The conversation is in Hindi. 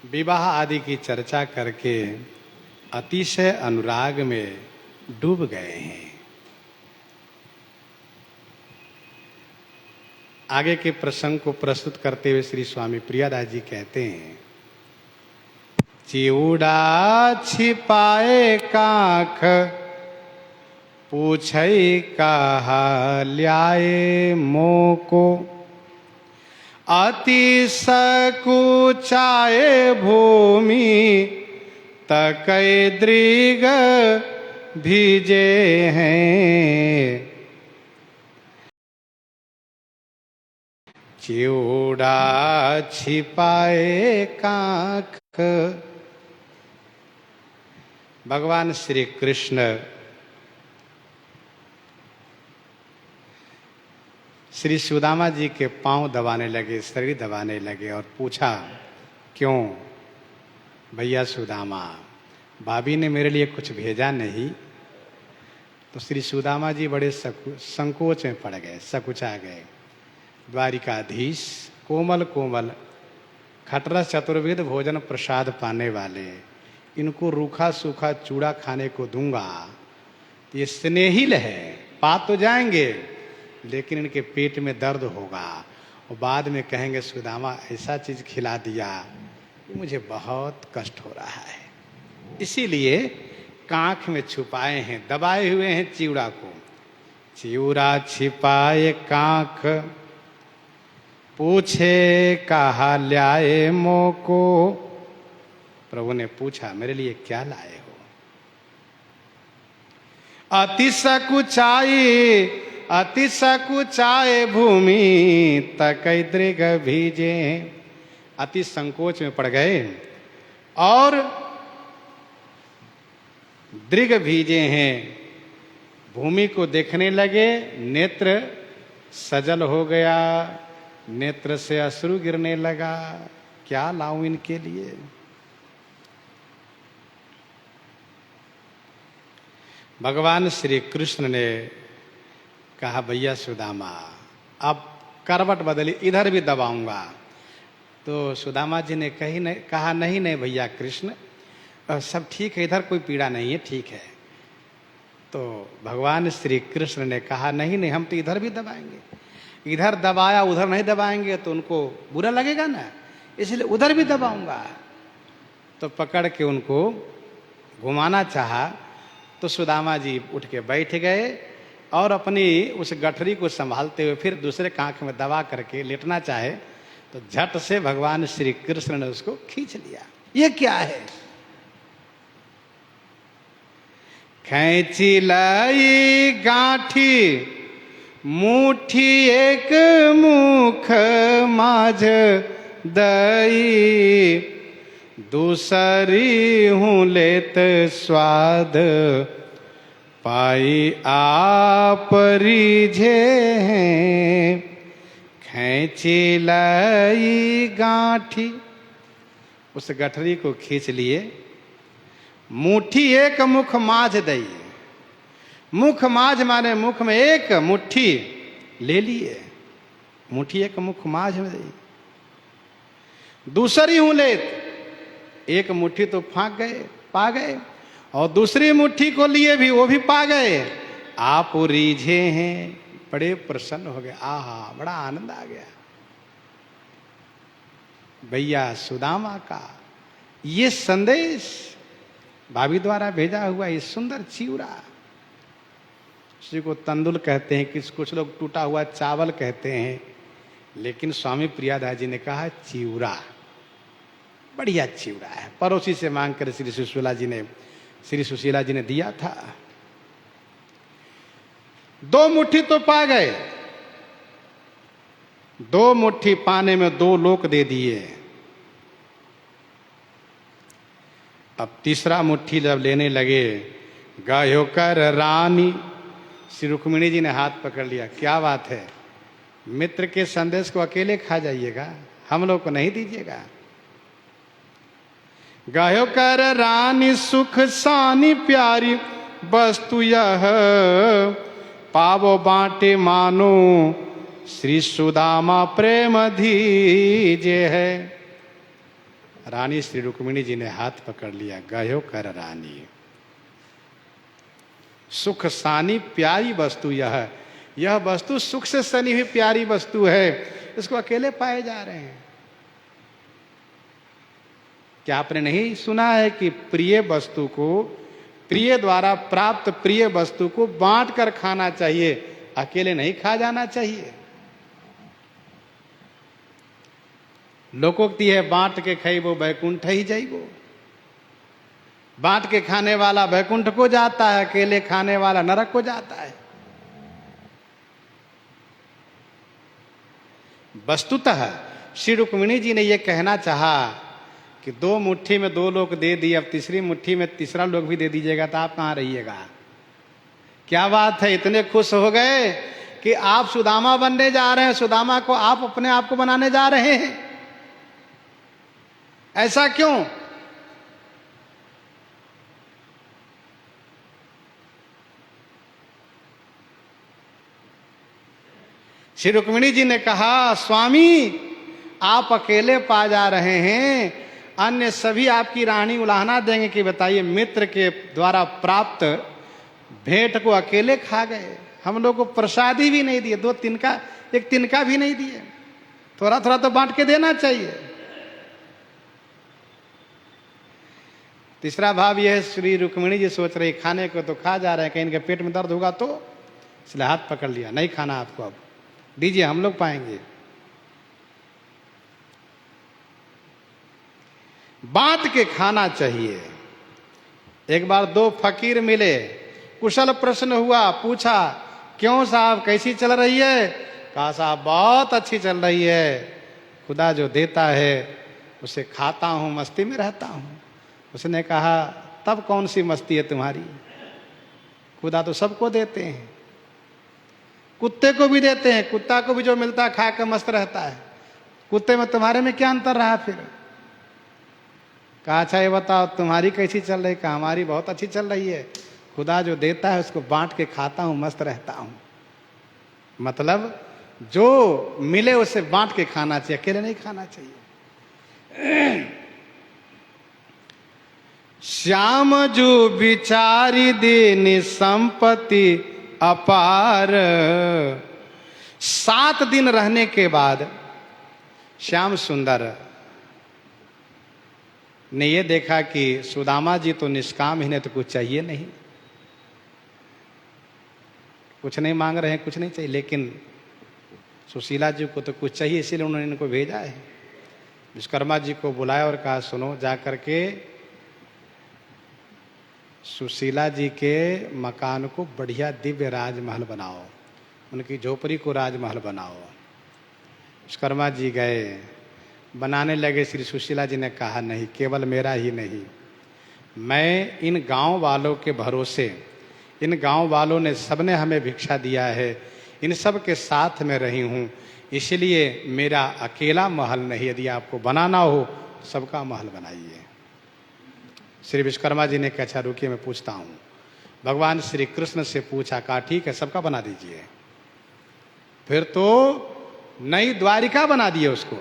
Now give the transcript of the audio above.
विवाह आदि की चर्चा करके अतिशय अनुराग में डूब गए हैं। आगे के प्रसंग को प्रस्तुत करते हुए श्री स्वामी प्रियादास जी कहते हैं, चिउड़ा छिपाए काख पूछई कहा ल्याए मोको, अति सकुचाए भूमि तकै दृग भीजे हैं। चिउड़ा छिपाए काख। भगवान श्री कृष्ण श्री सुदामा जी के पांव दबाने लगे, शरीर दबाने लगे और पूछा, क्यों भैया सुदामा, भाभी ने मेरे लिए कुछ भेजा नहीं? तो श्री सुदामा जी बड़े संकोच में पड़ गए, सकुचा गए। द्वारिकाधीश कोमल कोमल खटरस चतुर्वेद भोजन प्रसाद पाने वाले, इनको रूखा सूखा चूड़ा खाने को दूंगा तो ये स्नेहिल है, पा तो जाएंगे लेकिन इनके पेट में दर्द होगा और बाद में कहेंगे सुदामा ऐसा चीज खिला दिया कि मुझे बहुत कष्ट हो रहा है। इसीलिए कांख में छुपाए हैं, दबाए हुए हैं चिवड़ा को। चिवड़ा छिपाए कांख पूछे कहा ल्याए मोको। प्रभु ने पूछा, मेरे लिए क्या लाए हो? अति सकुचाए भूमि तकै दृग भीजे। अति संकोच में पड़ गए और दृग भीजे हैं, भूमि को देखने लगे, नेत्र सजल हो गया, नेत्र से अश्रु गिरने लगा। क्या लाऊं इनके लिए? भगवान श्री कृष्ण ने कहा, भैया सुदामा अब करवट बदली, इधर भी दबाऊंगा। तो सुदामा जी ने कहा, नहीं नहीं भैया कृष्ण, सब ठीक है, इधर कोई पीड़ा नहीं है, ठीक है। तो भगवान श्री कृष्ण ने कहा, नहीं नहीं, हम तो इधर भी दबाएंगे। इधर दबाया उधर नहीं दबाएंगे तो उनको बुरा लगेगा ना, इसलिए उधर भी दबाऊंगा। तो पकड़ के उनको घुमाना चाहा तो सुदामा जी उठ के बैठ गए और अपनी उस गठरी को संभालते हुए फिर दूसरे कांख में दबा करके लेटना चाहे तो झट से भगवान श्री कृष्ण ने उसको खींच लिया। ये क्या है? खैंची लाई गांठी मुट्ठी एक मुख माझ दई, दूसरी हूँ लेत स्वाद पाई आप रिझे हैं। खैंची लाई गांठी, उस गठरी को खींच लिए। मुट्ठी एक मुख माझ दई, मुख माझ माने मुख में एक मुट्ठी ले लिए, मुट्ठी एक मुख माझ में दई। दूसरी हूं लेत, एक मुट्ठी तो फांक गए, पा गए, और दूसरी मुट्ठी को लिए भी वो भी पा गए। आप रीझे हैं, बड़े प्रसन्न हो गए। आहा, बड़ा आनंद आ गया। भैया सुदामा का ये संदेश भाभी द्वारा भेजा हुआ ये सुंदर चिवड़ा, किसी को तंदुल कहते हैं, कुछ लोग टूटा हुआ चावल कहते हैं, लेकिन स्वामी प्रियादास जी ने कहा चिवड़ा, बढ़िया चिवड़ा है। पड़ोसी से मांग कर श्री सुशीला जी ने दिया था। 2 मुट्ठी तो पा गए, 2 मुट्ठी पाने में 2 लोक दे दिए। अब तीसरा मुट्ठी जब लेने लगे, गायो कर रानी, श्री रुक्मिणी जी ने हाथ पकड़ लिया। क्या बात है, मित्र के संदेश को अकेले खा जाइएगा, हम लोग को नहीं दीजिएगा। गायो कर रानी सुख सानी प्यारी, वस्तु यह पावो बांटे मानो, श्री सुदामा प्रेम धीजे है। रानी श्री रुक्मिणी जी ने हाथ पकड़ लिया, गयो कर रानी। सुख सानी प्यारी वस्तु यह वस्तु सुख से सनी हुई प्यारी वस्तु है, इसको अकेले पाए जा रहे हैं। क्या आपने नहीं सुना है कि प्रिय वस्तु को, प्रिय द्वारा प्राप्त प्रिय वस्तु को बांट कर खाना चाहिए, अकेले नहीं खा जाना चाहिए। लोकोक्ति है, बांट के खइबो बैकुंठ ही जाइबो। बांट के खाने वाला बैकुंठ को जाता है, अकेले खाने वाला नरक को जाता है। वस्तुतः श्री रुक्मिणी जी ने यह कहना चाहा कि 2 मुट्ठी में 2 लोग दे दिए, अब तीसरी मुट्ठी में तीसरा लोग भी दे दीजिएगा तो आप कहां रहिएगा। क्या बात है, इतने खुश हो गए कि आप सुदामा बनने जा रहे हैं, सुदामा को आप अपने आप को बनाने जा रहे हैं। ऐसा क्यों? श्री रुक्मिणी जी ने कहा, स्वामी आप अकेले पा जा रहे हैं, अन्य सभी आपकी रानी उलाहना देंगे कि बताइए मित्र के द्वारा प्राप्त भेंट को अकेले खा गए, हम लोग को प्रसादी भी नहीं दिए, 2 तिनका, 1 तिनका भी नहीं दिए, थोड़ा थोड़ा तो बांट के देना चाहिए। तीसरा भाव यह है, श्री रुक्मिणी जी सोच रही खाने को तो खा जा रहे हैं, कहीं इनके पेट में दर्द होगा तो, इसलिए हाथ पकड़ लिया, नहीं खाना आपको, अब दीजिए हम लोग पाएंगे। बांट के खाना चाहिए। एक बार 2 फकीर मिले, कुशल प्रश्न हुआ, पूछा क्यों साहब कैसी चल रही है? कहा साहब बहुत अच्छी चल रही है, खुदा जो देता है उसे खाता हूं, मस्ती में रहता हूं। उसने कहा तब कौन सी मस्ती है तुम्हारी, खुदा तो सबको देते हैं, कुत्ते को भी देते हैं, कुत्ता को भी जो मिलता है खा कर मस्त रहता है, कुत्ते में तुम्हारे में क्या अंतर रहा फिर? कहा अच्छा ये बताओ तुम्हारी कैसी चल रही? कहा हमारी बहुत अच्छी चल रही है, खुदा जो देता है उसको बांट के खाता हूं, मस्त रहता हूं। मतलब जो मिले उसे बांट के खाना चाहिए, अकेले नहीं खाना चाहिए। श्याम जो बिचारी देनी संपत्ति अपार। 7 दिन रहने के बाद श्याम सुंदर ने यह देखा कि सुदामा जी तो निष्काम ही, ने तो कुछ चाहिए नहीं, कुछ नहीं मांग रहे हैं, कुछ नहीं चाहिए, लेकिन सुशीला जी को तो कुछ चाहिए, इसीलिए उन्होंने इनको भेजा है। विश्वकर्मा जी को बुलाया और कहा सुनो, जा करके सुशीला जी के मकान को बढ़िया दिव्य राजमहल बनाओ, उनकी झोपड़ी को राजमहल बनाओ। विश्वकर्मा जी गए, बनाने लगे। श्री सुशीला जी ने कहा नहीं, केवल मेरा ही नहीं, मैं इन गांव वालों के भरोसे, इन गांव वालों ने सबने हमें भिक्षा दिया है, इन सब के साथ में रही हूँ, इसलिए मेरा अकेला महल नहीं, यदि आपको बनाना हो सबका महल बनाइए। श्री विश्वकर्मा जी ने कहा अच्छा रुकिए मैं पूछता हूँ। भगवान श्री कृष्ण से पूछा, कहा ठीक है सबका बना दीजिए। फिर तो नई द्वारिका बना दिए उसको।